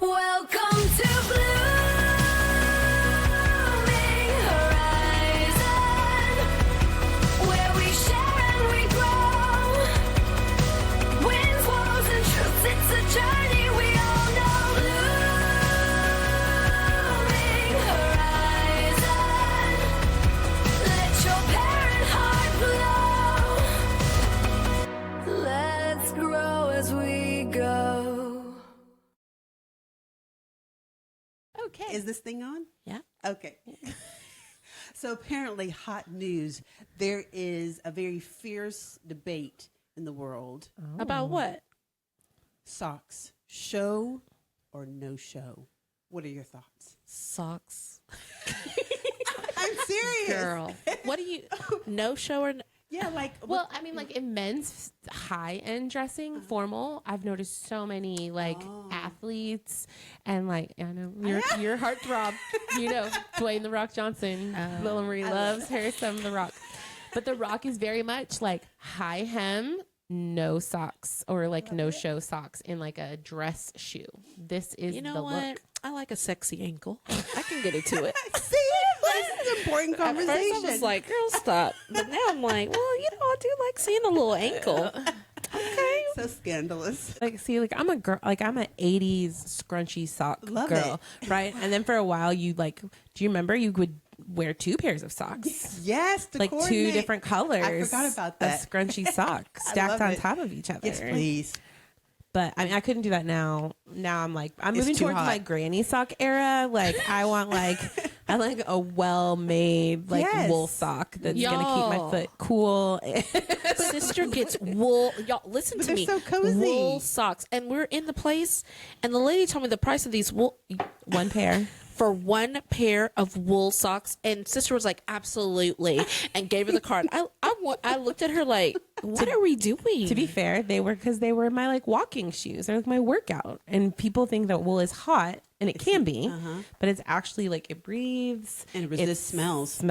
Welcome to Blooming Horizon, where we share and we grow. Winds, walls, and truths, it's a journey we all know. Blooming Horizon, let your parent heart glow. Let's grow as we go. Okay. Is this thing on? Yeah. Okay. So apparently, hot news. There is a very fierce debate in the world. About what? Socks, show or no show? What are your thoughts? Socks. I'm serious. Girl. What do you, no show or, Yeah, like, Well, I mean, like in men's high-end dressing, formal, I've noticed so many like athletes and like I know your heartthrob, you know, Dwayne the Rock Johnson, Lilla-Marie loves her some The Rock, but The Rock is very much like high hem, no socks or like no show socks in like a dress shoe. This is you know the what? look. I like a sexy ankle. I can get into it. see, this is an important At conversation. first I was like, girl, stop. But now I'm like, well, you know, I do like seeing a little ankle. Okay. So scandalous. Like, see, like I'm a girl, like I'm an 80s scrunchy sock Love girl, right? And then for a while, you like, do you remember you would wear two pairs of socks? Yes, to Like two coordinate. different colors. I forgot about that. Of scrunchy socks stacked love on it. top of each other. Yes, please. But I mean, I couldn't do that now. Now I'm like, I'm It's moving too towards hot. my granny sock era. Like I want like, I like a well-made like Yes. wool sock that's gonna keep my Y'all. foot cool. Sister gets wool. Y'all, listen But to they're me. so cozy. Wool socks. And we're in the place, and the lady told me the price of these wool One pair. for one pair of wool socks. And sister was like, absolutely, and gave her the card. I looked at her like, what are we doing? To be fair, they were because they were my like walking shoes. They're like my workout. And people think that wool is hot, and it can be, but it's actually like it breathes And it resists smells.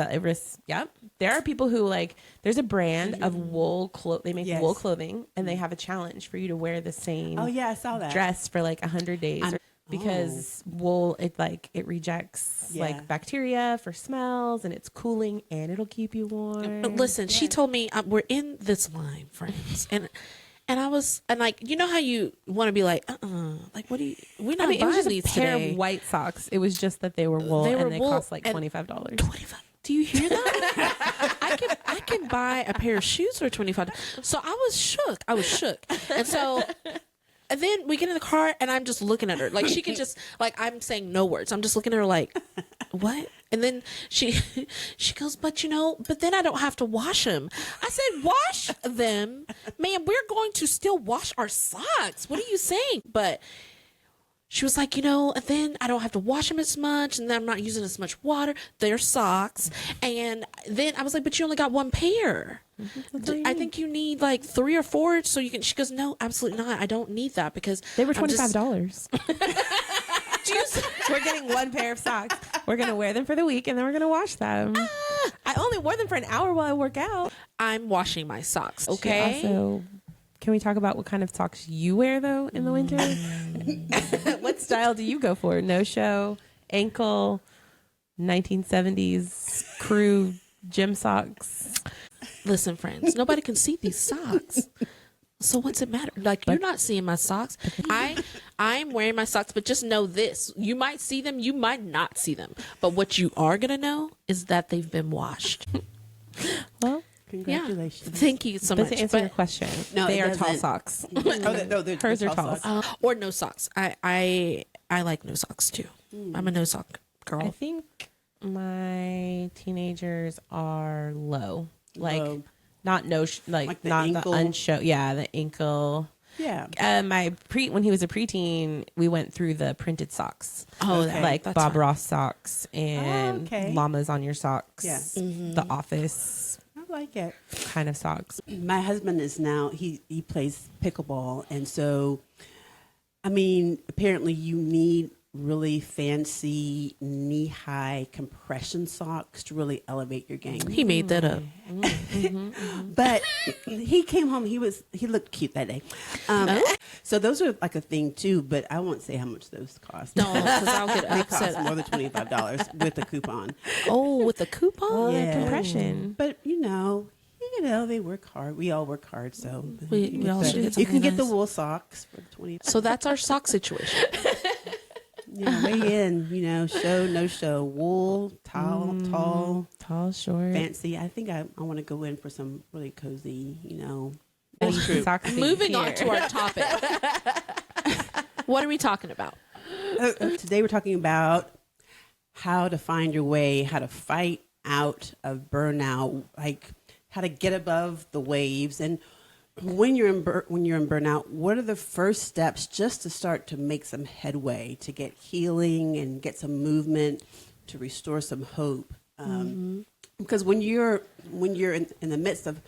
Yep. There are people who like. There's a brand of wool They make Yes. wool clothing, and they have a challenge for you to wear the same Oh, yeah, I saw that. dress for like 100 days. Because wool, it rejects Yeah. like bacteria for smells, and it's cooling, and it'll keep you warm. But listen, she told me we're in this line, friends, and I was like, you know how you want to be like, like what do you? We're not I mean, it was buying just a these pair today. of white socks. It was just that they were wool, They were and they wool, cost like and $25. 25. Do you hear that? I can buy a pair of shoes for $25. So I was shook. And so. And then we get in the car, and I'm just looking at her like she could just like I'm saying no words. I'm just looking at her like, what? And then she goes, but then I don't have to wash them. I said, wash them, man. We're going to still wash our socks. What are you saying? But she was like, and then I don't have to wash them as much, and then I'm not using as much water. They're socks. And then I was like, but you only got one pair. I think you need like 3 or 4 so you can. She goes, no, absolutely not. I don't need that because They were I'm just- $25. We're getting one pair of socks. We're gonna wear them for the week, and then we're gonna wash them. I only wore them for an hour while I work out. I'm washing my socks. Okay. Also, can we talk about what kind of socks you wear though in the winter? What style do you go for? No show, ankle, 1970s crew gym socks. Listen, friends, nobody can see these socks. So what's it matter? Like you're not seeing my socks. I'm wearing my socks, but just know this. You might see them, you might not see them. But what you are gonna know is that they've been washed. Well, Congratulations. Yeah. Thank you so but much. to answer your question, No, they it are tall doesn't. socks. No, they're Hers are tall. socks. Or no socks. I like no socks too. I'm a no sock girl. I think my teenagers are low, like Low. not Like the not ankle? the unshow. Yeah, the ankle. Yeah. When he was a preteen, we went through the printed socks. Oh, Okay. Like that's Bob fine. Ross socks and okay. llamas on your socks. Yeah. The Office I like it. kind of socks. My husband is now, he plays pickleball. And so, I mean, apparently you need really fancy knee-high compression socks to really elevate your game. He made that up. But he came home. He looked cute that day. So those are like a thing too. But I won't say how much those cost. No, because I'll get They cost upset. more than $25 with a coupon. Oh, with the coupon? Yeah. Compression. But they work hard. We all work hard, so We all should get you can something get the nice. wool socks for $20. So that's our sock situation. Weigh in. Show no show. Wool, tall, Tall, short. fancy. I think I want to go in for some really cozy. Socks that you Moving on hear. to our topic. What are we talking about? Today we're talking about how to find your way, how to fight out of burnout, like how to get above the waves. And when you're in burnout, what are the first steps just to start to make some headway, to get healing and get some movement, to restore some hope? Because when you're in the midst of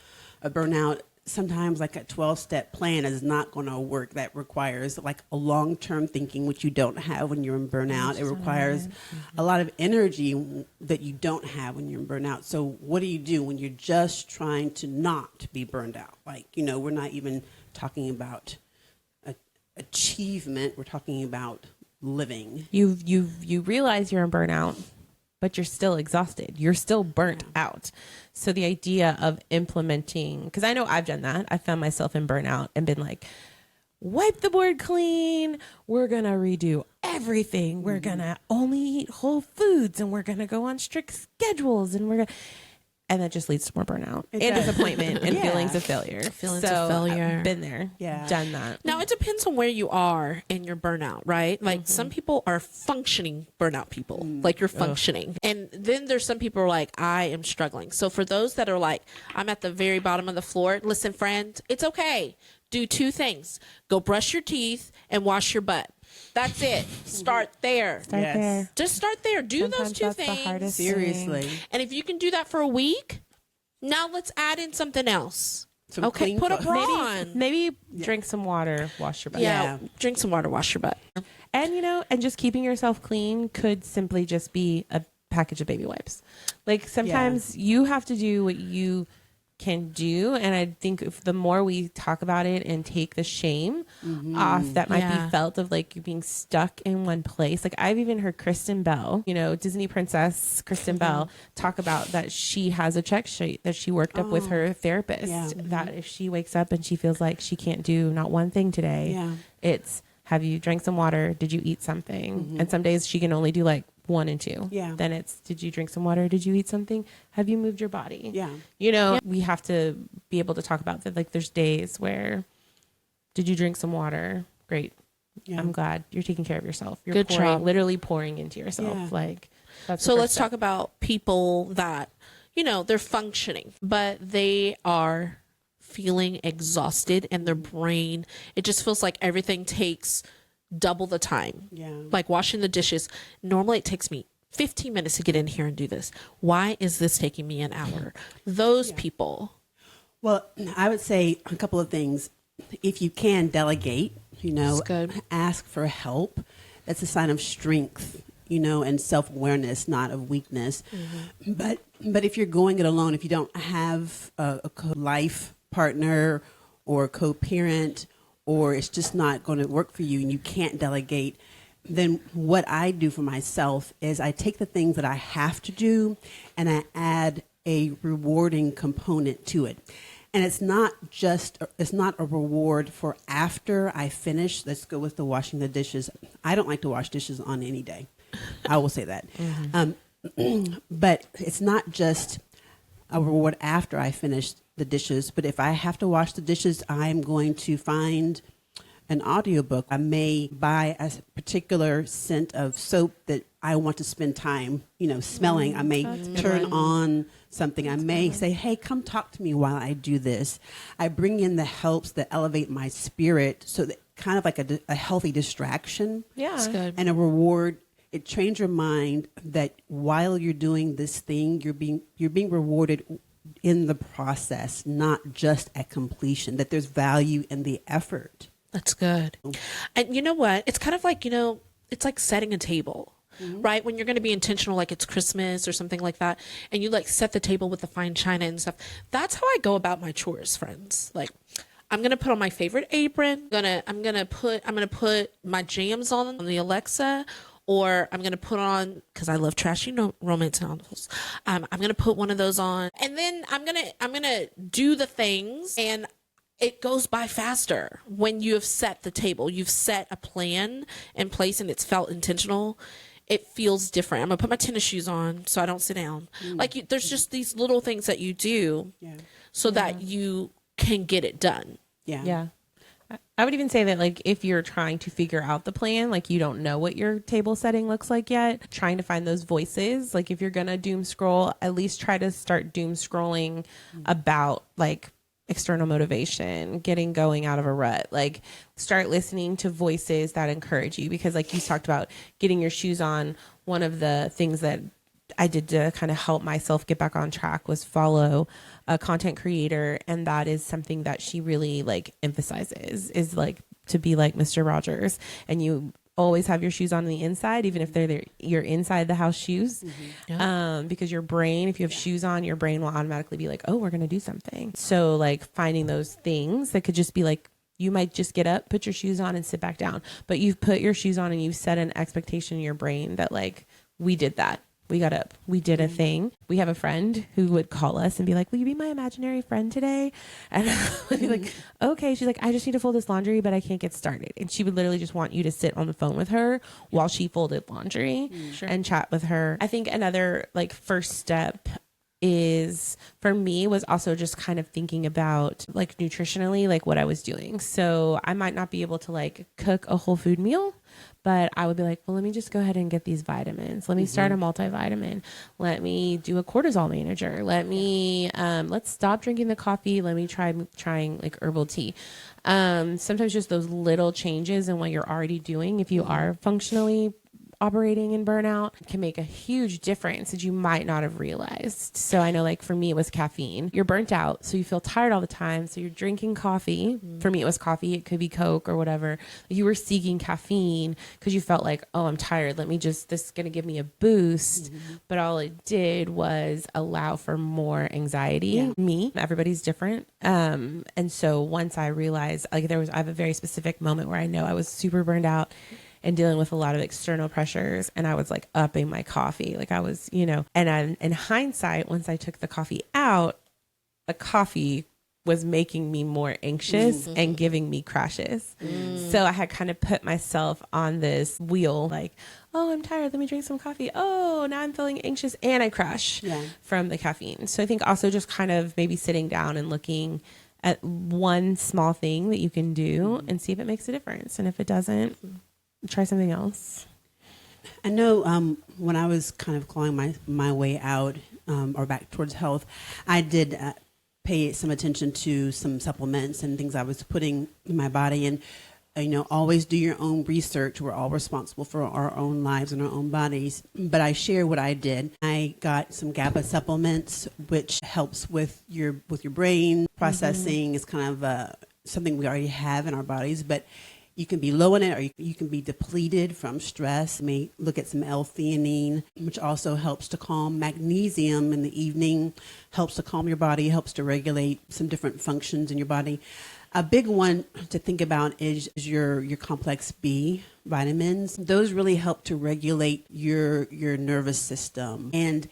a burnout, sometimes like a 12-step plan is not going to work. That requires like a long-term thinking, which you don't have when you're in burnout. It requires a lot of energy that you don't have when you're in burnout. So what do you do when you're just trying to not be burned out? Like, we're not even talking about achievement. We're talking about living. You realize you're in burnout, but you're still exhausted. You're still burnt out. So the idea of implementing, because I know I've done that. I found myself in burnout and been like, wipe the board clean. We're going to redo everything. We're going to only eat whole foods, and we're going to go on strict schedules, and that just leads to more burnout and disappointment and feelings of failure. Feelings of failure. I've been there. Yeah. Done that. Now, it depends on where you are in your burnout, right? Like some people are functioning burnout people, like you're functioning. And then there's some people who are like, I am struggling. So for those that are like, I'm at the very bottom of the floor, listen, friend, it's okay. Do two things. Go brush your teeth and wash your butt. That's it. Start there. Start Yes. there. Just start there. Do Sometimes those two that's the things. hardest thing. Seriously. And if you can do that for a week, now let's add in something else. Some Okay, clean put a clothes. bra on. Maybe drink some water, wash your butt. Yeah, drink some water, wash your butt. And and just keeping yourself clean could simply just be a package of baby wipes. Like sometimes you have to do what you can do, and I think if the more we talk about it and take the shame off that might be felt of like you being stuck in one place. Like I've even heard Kristen Bell, Disney princess Kristen Bell, talk about that she has a check sheet that she worked up with her therapist, that if she wakes up and she feels like she can't do not one thing today, it's, have you drank some water? Did you eat something? And some days she can only do like 1 and 2. Yeah. Then it's, did you drink some water? Did you eat something? Have you moved your body? Yeah. We have to be able to talk about that. Like there's days where, did you drink some water? Great. Yeah. I'm glad you're taking care of yourself. You're Good pouring, job. literally pouring into yourself. Yeah. Like, that's So let's talk about people that, they're functioning, but they are feeling exhausted and their brain, it just feels like everything takes double the time. Yeah. Like washing the dishes. Normally it takes me 15 minutes to get in here and do this. Why is this taking me an hour? Those people. Well, I would say a couple of things. If you can delegate, That's good. ask for help. That's a sign of strength, and self-awareness, not of weakness. But if you're going it alone, if you don't have a life partner or co-parent, or it's just not going to work for you and you can't delegate, then what I do for myself is I take the things that I have to do and I add a rewarding component to it. And it's not a reward for after I finish. Let's go with the washing the dishes. I don't like to wash dishes on any day. I will say that. But it's not just a reward after I finish the dishes, but if I have to wash the dishes, I'm going to find an audiobook. I may buy a particular scent of soap that I want to spend time, smelling. I may turn on something. I may say, hey, come talk to me while I do this. I bring in the helps that elevate my spirit, so that kind of like a healthy distraction. Yeah. That's good. And a reward. It trains your mind that while you're doing this thing, you're being rewarded in the process, not just at completion, that there's value in the effort. That's good. And you know what? It's kind of like, it's like setting a table. Right? When you're going to be intentional, like it's Christmas or something like that, and you like set the table with the fine china and stuff. That's how I go about my chores, friends. Like, I'm going to put on my favorite apron. I'm going to put my jams on the Alexa, or I'm going to put on, cause I love trashy romance novels. I'm going to put one of those on, and then I'm going to do the things, and it goes by faster when you have set the table. You've set a plan in place and it's felt intentional. It feels different. I'm gonna put my tennis shoes on so I don't sit down. Like there's just these little things that you do so that you can get it done. Yeah. I would even say that, like, if you're trying to figure out the plan, like you don't know what your table setting looks like yet, trying to find those voices, like if you're going to doom scroll, at least try to start doom scrolling about like external motivation, getting going out of a rut. Like start listening to voices that encourage you, because like you talked about getting your shoes on. One of the things that I did to kind of help myself get back on track was follow a content creator, and that is something that she really like emphasizes, is like to be like Mr. Rogers, and you always have your shoes on the inside, even if they're your inside the house shoes. Because your brain, if you have shoes on, your brain will automatically be like, oh, we're going to do something. So like finding those things that could just be like, you might just get up, put your shoes on and sit back down, but you've put your shoes on and you've set an expectation in your brain that like, we did that. We got up. We did a thing. We have a friend who would call us and be like, will you be my imaginary friend today? And I'd be like, okay. She's like, I just need to fold this laundry, but I can't get started. And she would literally just want you to sit on the phone with her while she folded laundry and chat with her. I think another like first step is for me was also just kind of thinking about like nutritionally, like what I was doing. So I might not be able to like cook a whole food meal, but I would be like, well, let me just go ahead and get these vitamins. Let me start a multivitamin. Let me do a cortisol manager. Let me, let's stop drinking the coffee. Let me trying like herbal tea. Sometimes just those little changes in what you're already doing, if you are functionally operating in burnout, can make a huge difference that you might not have realized. So I know like for me, it was caffeine. You're burnt out, so you feel tired all the time. So you're drinking coffee. For me, it was coffee. It could be Coke or whatever. You were seeking caffeine because you felt like, oh, I'm tired. This is going to give me a boost. But all it did was allow for more anxiety. Me, everybody's different. And so once I realized, like I have a very specific moment where I know I was super burned out and dealing with a lot of external pressures. And I was like upping my coffee. Like I was, and in hindsight, once I took the coffee out, the coffee was making me more anxious and giving me crashes. So I had kind of put myself on this wheel, like, oh, I'm tired. Let me drink some coffee. Oh, now I'm feeling anxious and I crash from the caffeine. So I think also just kind of maybe sitting down and looking at one small thing that you can do and see if it makes a difference. And if it doesn't, try something else. I know when I was kind of clawing my way out or back towards health, I did pay some attention to some supplements and things I was putting in my body. And, always do your own research. We're all responsible for our own lives and our own bodies. But I share what I did. I got some GABA supplements, which helps with your brain processing. It's kind of something we already have in our bodies, but you can be low in it, or you can be depleted from stress. You may look at some L-theanine, which also helps to calm. Magnesium in the evening helps to calm your body, helps to regulate some different functions in your body. A big one to think about is your complex B vitamins. Those really help to regulate your nervous system. And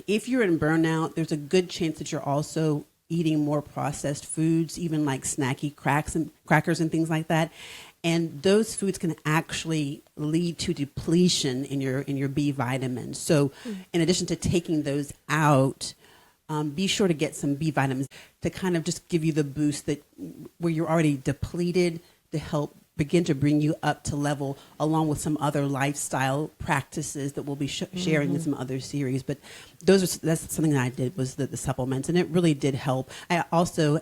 if you're in burnout, there's a good chance that you're also eating more processed foods, even like snacky crackers and things like that. And those foods can actually lead to depletion in your B vitamins. So in addition to taking those out, be sure to get some B vitamins to kind of just give you the boost that where you're already depleted, to help begin to bring you up to level, along with some other lifestyle practices that we'll be sharing in some other series. But that's something that I did, was the supplements, and it really did help. I also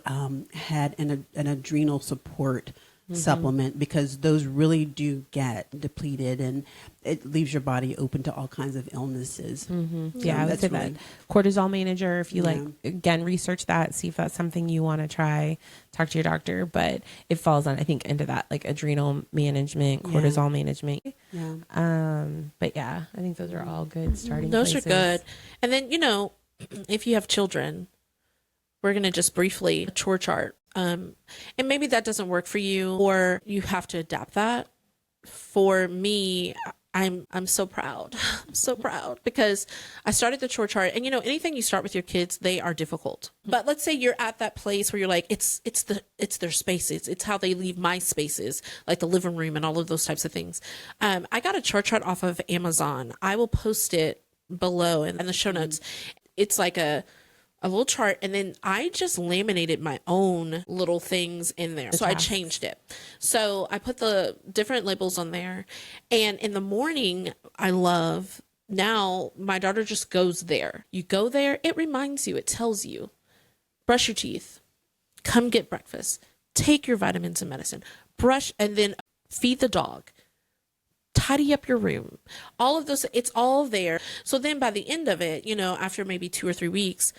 had an adrenal support supplement, because those really do get depleted, and it leaves your body open to all kinds of illnesses. Yeah, I would say that cortisol manager, if you again, research that, see if that's something you want to try, talk to your doctor, but it falls on, I think, into that like adrenal management, cortisol management. But yeah, I think those are all good starting Those places. are good. And then, if you have children, we're going to just briefly chore chart. And maybe that doesn't work for you, or you have to adapt that. For me, I'm so proud. I'm so proud because I started the chore chart, and anything you start with your kids, they are difficult. But let's say you're at that place where you're like, it's their spaces. It's how they leave my spaces, like the living room and all of those types of things. I got a chore chart off of Amazon. I will post it below in the show notes. It's like a little chart, and then I just laminated my own little things in there. So I changed it. So I put the different labels on there, and in the morning, now my daughter just goes there. You go there, it reminds you, it tells you, brush your teeth, come get breakfast, take your vitamins and medicine, brush, and then feed the dog, tidy up your room, all of those, it's all there. So then by the end of it, after maybe 2 or 3 weeks,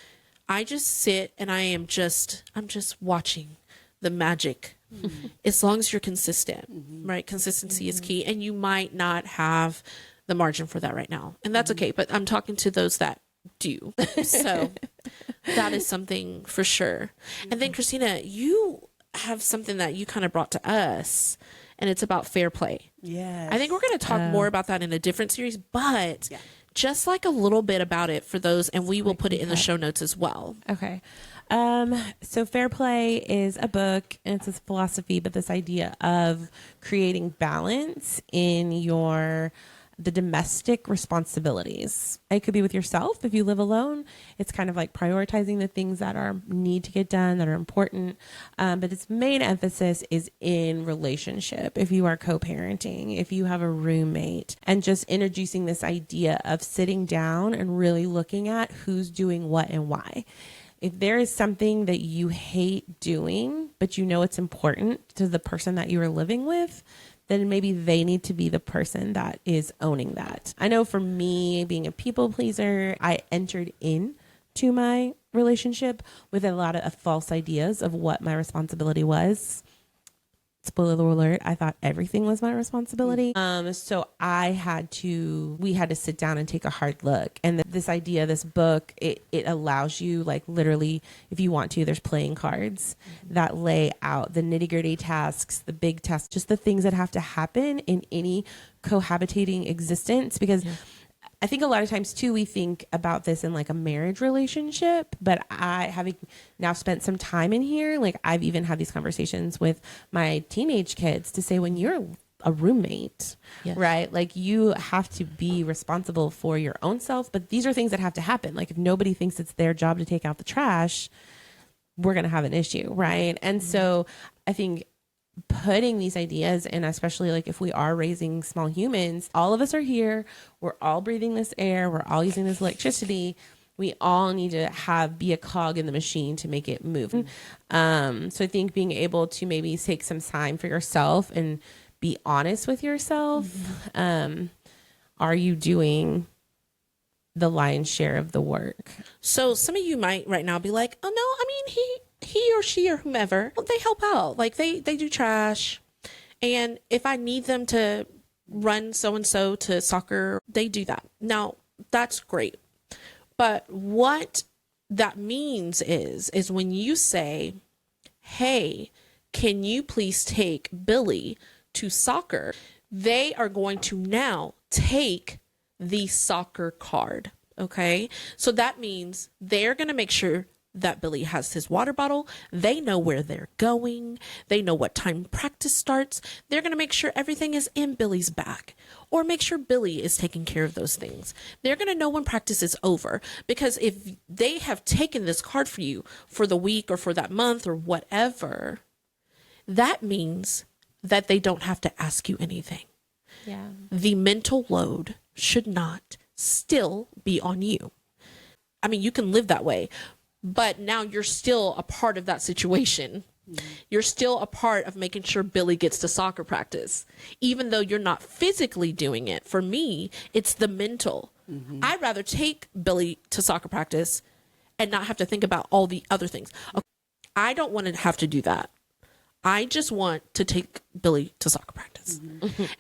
I just sit and I'm just watching the magic. As long as you're consistent, right? Consistency is key, and you might not have the margin for that right now, and that's okay. But I'm talking to those that do. So that is something for sure. And then Cristina, you have something that you kind of brought to us, and it's about fair play. Yes. I think we're going to talk more about that in a different series, but just like a little bit about it for those, and we will put it in the show notes as well. Okay. So Fair Play is a book, and it's a philosophy, but this idea of creating balance in the domestic responsibilities. It could be with yourself if you live alone. It's kind of like prioritizing the things that need to get done, that are important. But its main emphasis is in relationship. If you are co-parenting, if you have a roommate, and just introducing this idea of sitting down and really looking at who's doing what and why. If there is something that you hate doing, but it's important to the person that you are living with, then maybe they need to be the person that is owning that. I know for me, being a people pleaser, I entered into my relationship with a lot of false ideas of what my responsibility was. Spoiler alert, I thought everything was my responsibility. So we had to sit down and take a hard look. And this idea, this book, it allows you, like, literally, if you want to, there's playing cards that lay out the nitty gritty tasks, the big tasks, just the things that have to happen in any cohabitating existence. Because I think a lot of times too, we think about this in like a marriage relationship, but having now spent some time in here, like I've even had these conversations with my teenage kids to say, when you're a roommate, right? Like you have to be responsible for your own self, but these are things that have to happen. Like if nobody thinks it's their job to take out the trash, we're going to have an issue. Right. And so I think putting these ideas, and especially like if we are raising small humans, all of us are here, we're all breathing this air, we're all using this electricity, we all need to be a cog in the machine to make it move. So I think being able to maybe take some time for yourself and be honest with yourself. Are you doing the lion's share of the work? So some of you might right now be like, oh no, I mean, he or she or whomever, well, they help out. Like they do trash. And if I need them to run so-and-so to soccer, they do that. Now, that's great. But what that means is when you say, hey, can you please take Billy to soccer? They are going to now take the soccer card. Okay. So that means they're going to make sure that Billy has his water bottle. They know where they're going. They know what time practice starts. They're going to make sure everything is in Billy's bag, or make sure Billy is taking care of those things. They're going to know when practice is over, because if they have taken this card for you for the week or for that month or whatever, that means that they don't have to ask you anything. Yeah. The mental load should not still be on you. I mean, you can live that way, but now you're still a part of that situation. You're still a part of making sure Billy gets to soccer practice, even though you're not physically doing it. For me, it's the mental. I'd rather take Billy to soccer practice and not have to think about all the other things. Okay, I don't want to have to do that. I just want to take Billy to soccer practice.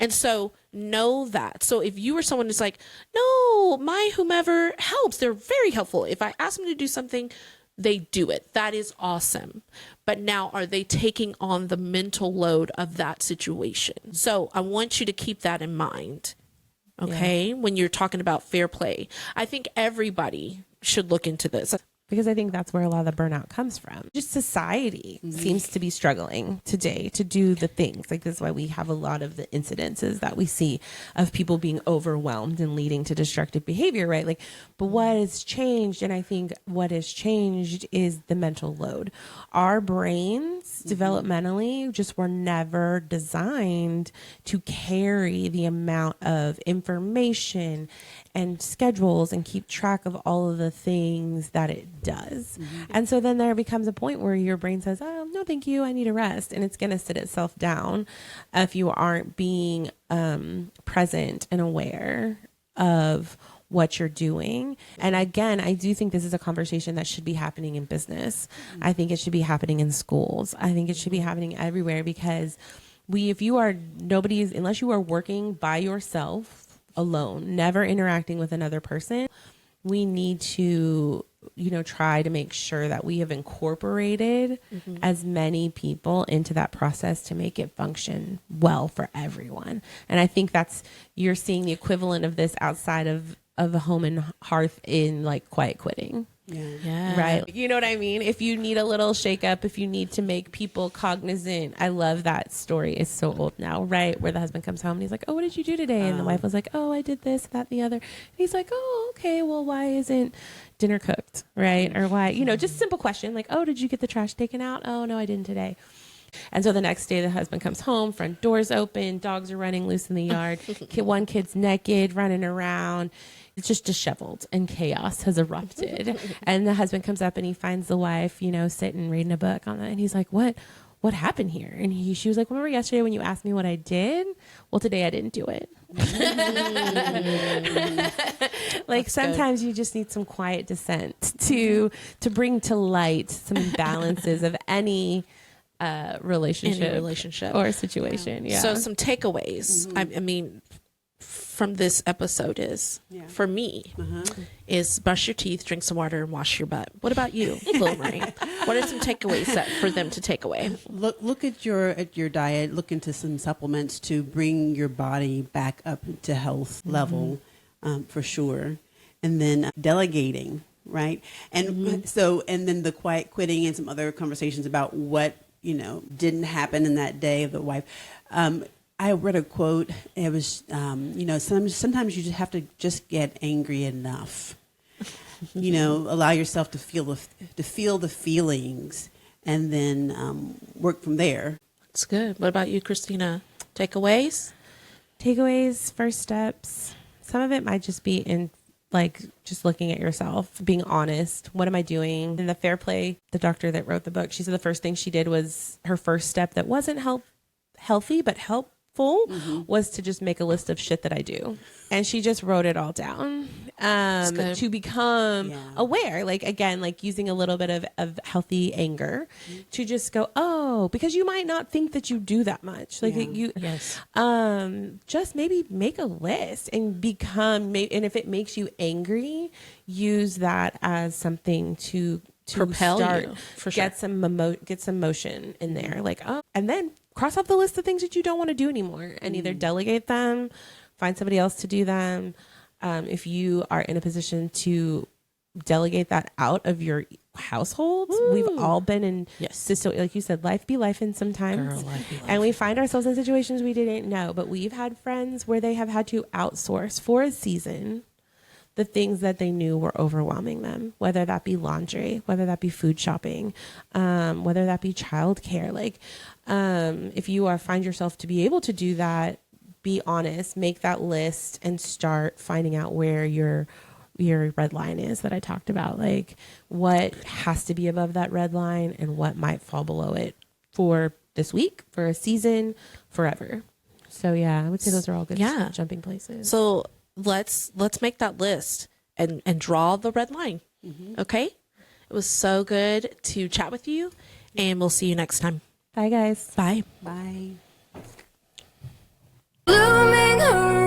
And so know that. So if you were someone who's like, no, my whomever helps, they're very helpful. If I ask them to do something, they do it. That is awesome. But now, are they taking on the mental load of that situation? So I want you to keep that in mind. Okay. When you're talking about fair play, I think everybody should look into this. Because I think that's where a lot of the burnout comes from. Just society seems to be struggling today to do the things. Like, this is why we have a lot of the incidences that we see of people being overwhelmed and leading to destructive behavior, right? Like, but what has changed, and I think what has changed is the mental load. Our brains developmentally just were never designed to carry the amount of information and schedules and keep track of all of the things that it does. And so then there becomes a point where your brain says, oh, no, thank you, I need a rest. And it's going to sit itself down if you aren't being present and aware of what you're doing. And again, I do think this is a conversation that should be happening in business. I think it should be happening in schools. I think it should be happening everywhere, because unless you are working by yourself, alone, never interacting with another person, we need to, try to make sure that we have incorporated as many people into that process to make it function well for everyone. And I think you're seeing the equivalent of this outside of a home and hearth in like quiet quitting. Yeah. Right. You know what I mean? If you need a little shake up, if you need to make people cognizant, I love that story. It's so old now, right? Where the husband comes home and he's like, oh, what did you do today? And the wife was like, oh, I did this, that, and the other. And he's like, oh, okay, well, why isn't dinner cooked? Right. Or why, just simple question like, oh, did you get the trash taken out? Oh, no, I didn't today. And so the next day the husband comes home, front doors open, dogs are running loose in the yard. One kid's naked, running around. It's just disheveled and chaos has erupted. And the husband comes up and he finds the wife, sitting reading a book on that. And he's like, what happened here? And she was like, remember yesterday when you asked me what I did? Well, today I didn't do it. Like, that's sometimes good. You just need some quiet dissent to bring to light some imbalances of any relationship or situation. Yeah. So some takeaways. I mean, from this episode is, for me, is brush your teeth, drink some water, and wash your butt. What about you, Lilla-Marie? What are some takeaways for them to take away? Look at your diet. Look into some supplements to bring your body back up to health level, for sure. And then delegating, right? And so, and then the quiet quitting and some other conversations about what didn't happen in that day of the wife. I read a quote. It was, sometimes you just have to just get angry enough. Allow yourself to feel the feelings, and then work from there. That's good. What about you, Cristina? Takeaways? First steps. Some of it might just be in just looking at yourself, being honest. What am I doing? In the Fair Play, the doctor that wrote the book, she said the first thing she did was her first step that wasn't healthy, but helpful was to just make a list of shit that I do. And she just wrote it all down to become aware, using a little bit of healthy anger to just go, oh, because you might not think that you do that much. Just maybe make a list and and if it makes you angry, use that as something to propel start, you, for sure. Get some motion in there. And then cross off the list of things that you don't want to do anymore and either delegate them, find somebody else to do them. If you are in a position to delegate that out of your household, we've all been in system, like you said, life be life in sometimes. Girl, life be life. And we find ourselves in situations we didn't know, but we've had friends where they have had to outsource for a season the things that they knew were overwhelming them, whether that be laundry, whether that be food shopping, whether that be childcare. If you find yourself to be able to do that, be honest, make that list and start finding out where your red line is that I talked about. What has to be above that red line and what might fall below it for this week, for a season, forever. So yeah, I would say those are all good jumping places. So let's make that list and draw the red line. Okay? It was so good to chat with you, and we'll see you next time. Bye, guys. Bye. Bye. Blooming around.